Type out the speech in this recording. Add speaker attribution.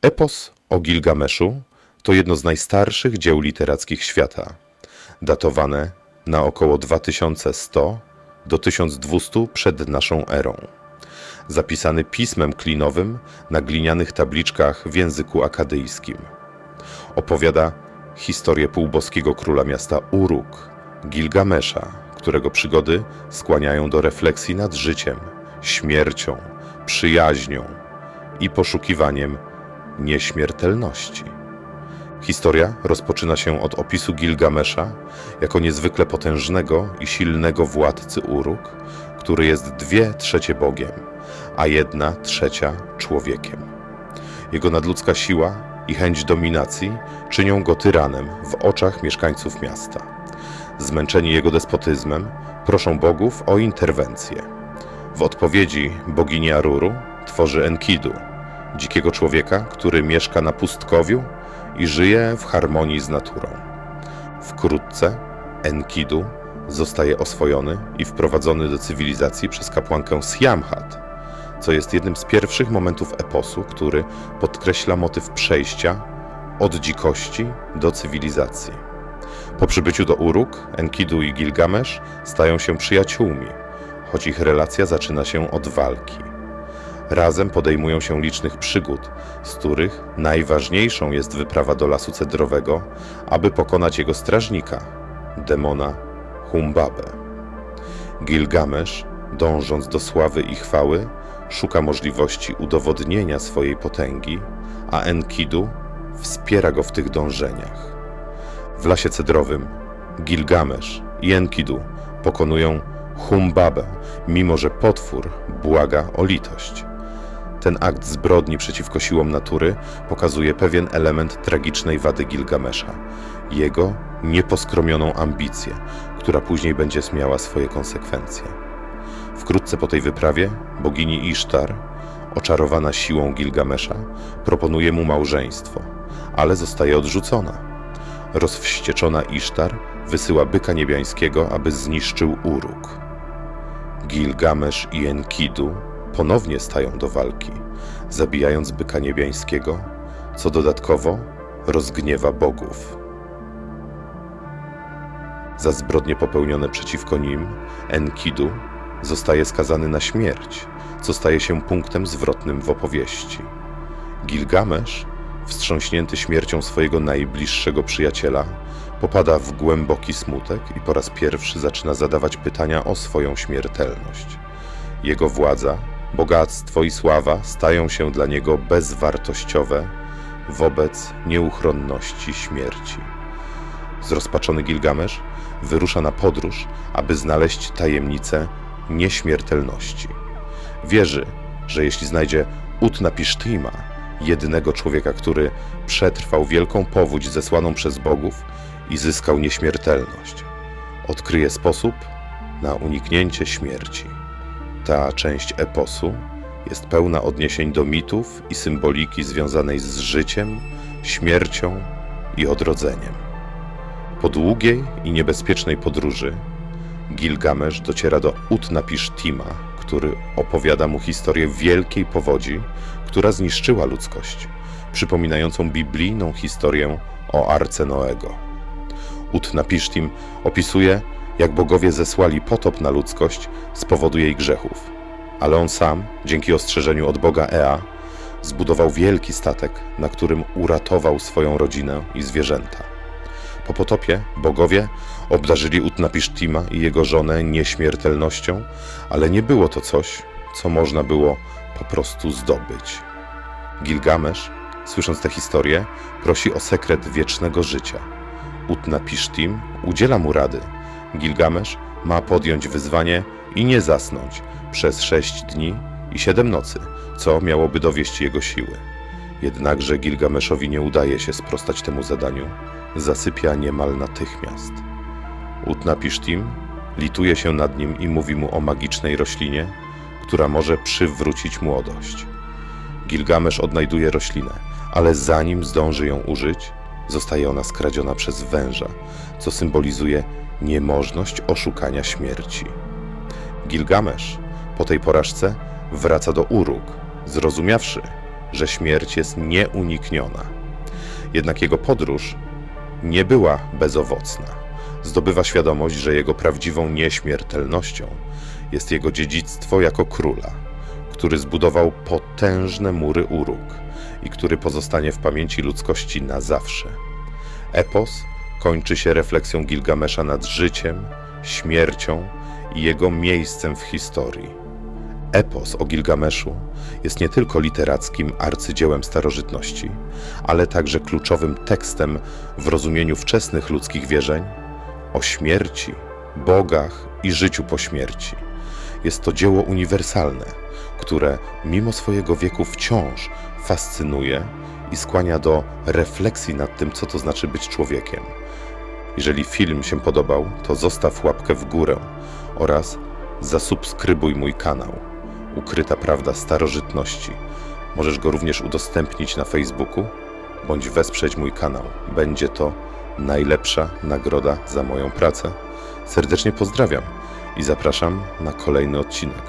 Speaker 1: Epos o Gilgameszu to jedno z najstarszych dzieł literackich świata, datowane na około 2100 do 1200 przed naszą erą. Zapisany pismem klinowym na glinianych tabliczkach w języku akadyjskim. Opowiada historię półboskiego króla miasta Uruk, Gilgamesza, którego przygody skłaniają do refleksji nad życiem, śmiercią, przyjaźnią i poszukiwaniem nieśmiertelności. Historia rozpoczyna się od opisu Gilgamesza jako niezwykle potężnego i silnego władcy Uruk, który jest 2/3 Bogiem, a 1/3 człowiekiem. Jego nadludzka siła i chęć dominacji czynią go tyranem w oczach mieszkańców miasta. Zmęczeni jego despotyzmem proszą bogów o interwencję. W odpowiedzi bogini Aruru tworzy Enkidu, dzikiego człowieka, który mieszka na pustkowiu i żyje w harmonii z naturą. Wkrótce Enkidu zostaje oswojony i wprowadzony do cywilizacji przez kapłankę Siamhat, co jest jednym z pierwszych momentów eposu, który podkreśla motyw przejścia od dzikości do cywilizacji. Po przybyciu do Uruk, Enkidu i Gilgamesz stają się przyjaciółmi, choć ich relacja zaczyna się od walki. Razem podejmują się licznych przygód, z których najważniejszą jest wyprawa do lasu cedrowego, aby pokonać jego strażnika, demona Humbabę. Gilgamesz, dążąc do sławy i chwały, szuka możliwości udowodnienia swojej potęgi, a Enkidu wspiera go w tych dążeniach. W lasie cedrowym Gilgamesz i Enkidu pokonują Humbabę, mimo że potwór błaga o litość. Ten akt zbrodni przeciwko siłom natury pokazuje pewien element tragicznej wady Gilgamesza, jego nieposkromioną ambicję, która później będzie miała swoje konsekwencje. Wkrótce po tej wyprawie bogini Isztar, oczarowana siłą Gilgamesza, proponuje mu małżeństwo, ale zostaje odrzucona. Rozwścieczona Isztar wysyła byka niebiańskiego, aby zniszczył Uruk. Gilgamesz i Enkidu ponownie stają do walki, zabijając byka niebiańskiego, co dodatkowo rozgniewa bogów. Za zbrodnie popełnione przeciwko nim Enkidu zostaje skazany na śmierć, co staje się punktem zwrotnym w opowieści. Gilgamesz, wstrząśnięty śmiercią swojego najbliższego przyjaciela, popada w głęboki smutek i po raz pierwszy zaczyna zadawać pytania o swoją śmiertelność. Jego władza, bogactwo i sława stają się dla niego bezwartościowe wobec nieuchronności śmierci. Zrozpaczony Gilgamesz wyrusza na podróż, aby znaleźć tajemnicę nieśmiertelności. Wierzy, że jeśli znajdzie Utnapishtima, jedynego człowieka, który przetrwał wielką powódź zesłaną przez bogów i zyskał nieśmiertelność, odkryje sposób na uniknięcie śmierci. Ta część eposu jest pełna odniesień do mitów i symboliki związanej z życiem, śmiercią i odrodzeniem. Po długiej i niebezpiecznej podróży Gilgamesz dociera do Utnapishtima, który opowiada mu historię wielkiej powodzi, która zniszczyła ludzkość, przypominającą biblijną historię o Arce Noego. Utnapishtim opisuje, jak bogowie zesłali potop na ludzkość z powodu jej grzechów, ale on sam, dzięki ostrzeżeniu od boga Ea, zbudował wielki statek, na którym uratował swoją rodzinę i zwierzęta. Po potopie bogowie obdarzyli Utnapishtima i jego żonę nieśmiertelnością, ale nie było to coś, co można było po prostu zdobyć. Gilgamesz, słysząc tę historię, prosi o sekret wiecznego życia. Utnapishtim udziela mu rady. Gilgamesz ma podjąć wyzwanie i nie zasnąć przez 6 dni i 7 nocy, co miałoby dowieść jego siły. Jednakże Gilgameszowi nie udaje się sprostać temu zadaniu. Zasypia niemal natychmiast. Utnapishtim lituje się nad nim i mówi mu o magicznej roślinie, która może przywrócić młodość. Gilgamesz odnajduje roślinę, ale zanim zdąży ją użyć, zostaje ona skradziona przez węża, co symbolizuje niemożność oszukania śmierci. Gilgamesz po tej porażce wraca do Uruk, zrozumiawszy, że śmierć jest nieunikniona. Jednak jego podróż nie była bezowocna. Zdobywa świadomość, że jego prawdziwą nieśmiertelnością jest jego dziedzictwo jako króla, który zbudował potężne mury Uruk i który pozostanie w pamięci ludzkości na zawsze. Epos kończy się refleksją Gilgamesza nad życiem, śmiercią i jego miejscem w historii. Epos o Gilgameszu jest nie tylko literackim arcydziełem starożytności, ale także kluczowym tekstem w rozumieniu wczesnych ludzkich wierzeń o śmierci, bogach i życiu po śmierci. Jest to dzieło uniwersalne, które mimo swojego wieku wciąż fascynuje i skłania do refleksji nad tym, co to znaczy być człowiekiem. Jeżeli film się podobał, to zostaw łapkę w górę oraz zasubskrybuj mój kanał Ukryta Prawda Starożytności. Możesz go również udostępnić na Facebooku bądź wesprzeć mój kanał. Będzie to najlepsza nagroda za moją pracę. Serdecznie pozdrawiam i zapraszam na kolejny odcinek.